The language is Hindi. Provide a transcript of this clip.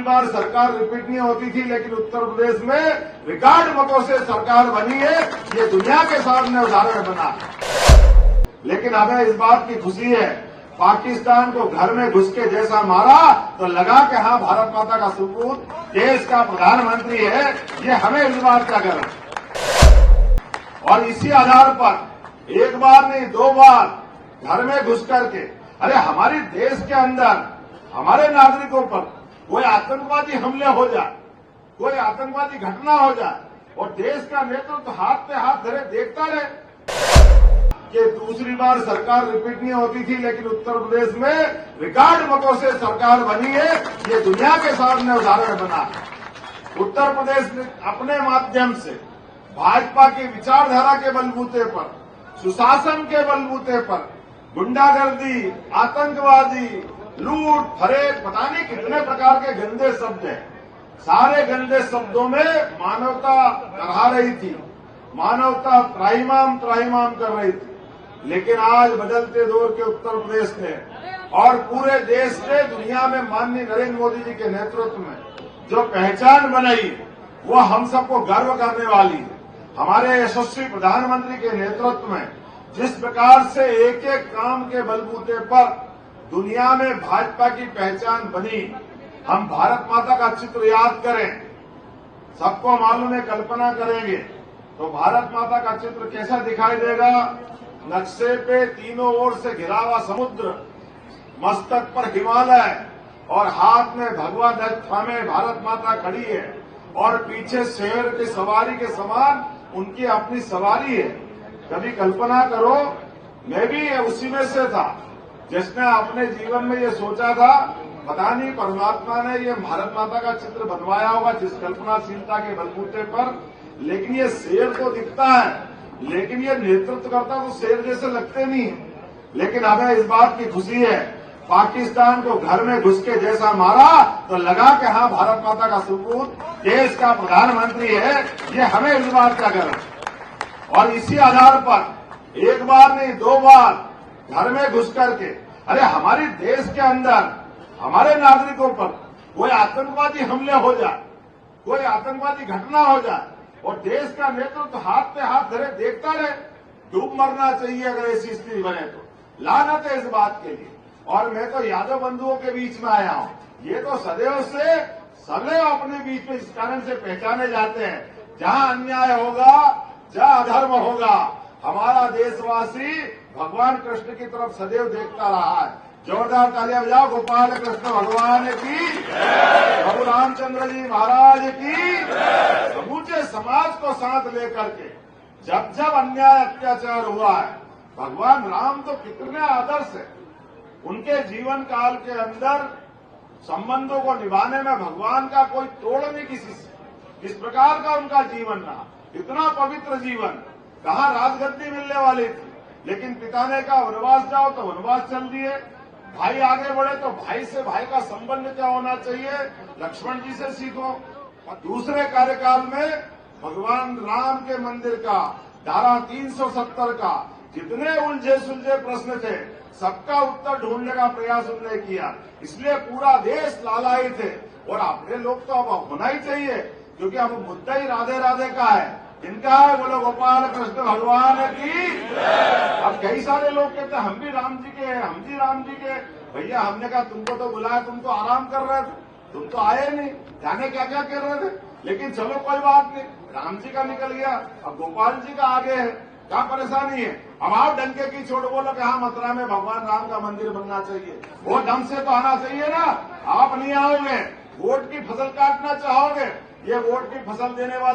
बार सरकार रिपीट नहीं होती थी, लेकिन उत्तर प्रदेश में रिकॉर्ड मतों से सरकार बनी है। ये दुनिया के सामने उदाहरण बना। लेकिन हमें इस बात की खुशी है, पाकिस्तान को घर में घुस के जैसा मारा तो लगा कि हाँ, भारत माता का सपूत देश का प्रधानमंत्री है। ये हमें इस बात का गर्व है। और इसी आधार पर एक बार नहीं, 2 बार घर में घुस करके, अरे हमारे देश के अंदर हमारे नागरिकों पर कोई आतंकवादी हमले हो जाए, कोई आतंकवादी घटना हो जाए और देश का नेतृत्व हाथ पे हाथ धरे देखता रहे। कि दूसरी बार सरकार रिपीट नहीं होती थी, लेकिन उत्तर प्रदेश में रिकॉर्ड मतों से सरकार बनी है। ये दुनिया के सामने उदाहरण बना। उत्तर प्रदेश ने अपने माध्यम से भाजपा की विचारधारा के बलबूते पर, सुशासन के बलबूते पर गुंडागर्दी, आतंकवादी, लूट, फरेब, पता नहीं कितने प्रकार के गंदे शब्द हैं। सारे गंदे शब्दों में मानवता करहा रही थी, मानवता त्राहिमाम कर रही थी। लेकिन आज बदलते दौर के उत्तर प्रदेश ने और पूरे देश ने दुनिया में माननीय नरेंद्र मोदी जी के नेतृत्व में जो पहचान बनाई, वो हम सबको गर्व करने वाली है। हमारे यशस्वी प्रधानमंत्री के नेतृत्व में जिस प्रकार से एक एक काम के बलबूते पर दुनिया में भाजपा की पहचान बनी। हम भारत माता का चित्र याद करें, सबको मालूम है, कल्पना करेंगे तो भारत माता का चित्र कैसा दिखाई देगा। नक्शे पे तीनों ओर से घिरा हुआ समुद्र, मस्तक पर हिमालय और हाथ में भगवा ध्वज थामे भारत माता खड़ी है और पीछे शेर की सवारी के समान उनकी अपनी सवारी है। कभी कल्पना करो, मैं भी उसी में से था जिसने अपने जीवन में ये सोचा था, पता नहीं परमात्मा ने ये भारत माता का चित्र बनवाया होगा जिस कल्पनाशीलता के बलबूते पर। लेकिन ये शेर तो दिखता है, लेकिन ये नेतृत्व करता तो शेर जैसे लगते नहीं है। लेकिन हमें इस बात की खुशी है, पाकिस्तान को घर में घुस के जैसा मारा तो लगा कि हाँ, भारत माता का सपूत देश का प्रधानमंत्री है। ये हमें इस बात का गर्व है। और इसी आधार पर एक बार नहीं, 2 बार घर में घुस करके, अरे हमारे देश के अंदर हमारे नागरिकों पर कोई आतंकवादी हमले हो जाए, कोई आतंकवादी घटना हो जाए और देश का नेतृत्व हाथ पे हाथ धरे देखता रहे, डूब मरना चाहिए अगर ऐसी स्थिति बने तो। लानत है इस बात के लिए। और मैं तो यादव बंधुओं के बीच में आया हूं। ये तो सदैव अपने बीच में इस कारण से पहचाने जाते हैं, जहां अन्याय होगा, जहां अधर्म होगा, हमारा देशवासी भगवान कृष्ण की तरफ सदैव देखता रहा है। जोरदार तालियां बजाओ गोपाल कृष्ण भगवान की, प्रभु रामचंद्र जी महाराज की। समूचे समाज को साथ लेकर के जब जब अन्याय अत्याचार हुआ है, भगवान राम तो कितने आदर्श है। उनके जीवन काल के अंदर संबंधों को निभाने में भगवान का कोई तोड़ नहीं किसी से। इस प्रकार का उनका जीवन रहा, इतना पवित्र जीवन। कहाँ राजगद्दी मिलने वाली थी, लेकिन पिता ने कहा वनवास जाओ तो वनवास चल दिए। भाई आगे बढ़े तो भाई से भाई का संबंध क्या होना चाहिए, लक्ष्मण जी से सीखो। और दूसरे कार्यकाल में भगवान राम के मंदिर का धारा 370 का जितने उलझे सुलझे प्रश्न थे, सबका उत्तर ढूंढने का प्रयास उन्होंने किया। इसलिए पूरा देश लालायित है। और अपने लोग तो अब होना ही चाहिए, क्योंकि अब मुद्दा ही राधे राधे का है। इनका है, बोलो गोपाल कृष्ण भगवान की। अब कई सारे लोग कहते हैं हम भी राम जी के हैं, हम भी राम जी के। भैया हमने कहा तुमको तो बुलाया, तुम तो आराम कर रहे थे, तुम तो आए नहीं, जाने क्या क्या कर रहे थे। लेकिन चलो कोई बात नहीं, राम जी का निकल गया, अब गोपाल जी का आगे है, क्या परेशानी है। अब आप डंके की चोट बोलो कि हाँ, मथुरा में भगवान राम का मंदिर बनना चाहिए। वो ढंग से तो आना चाहिए ना। आप नहीं आओगे, वोट की फसल काटना चाहोगे, ये वोट की फसल देने वाले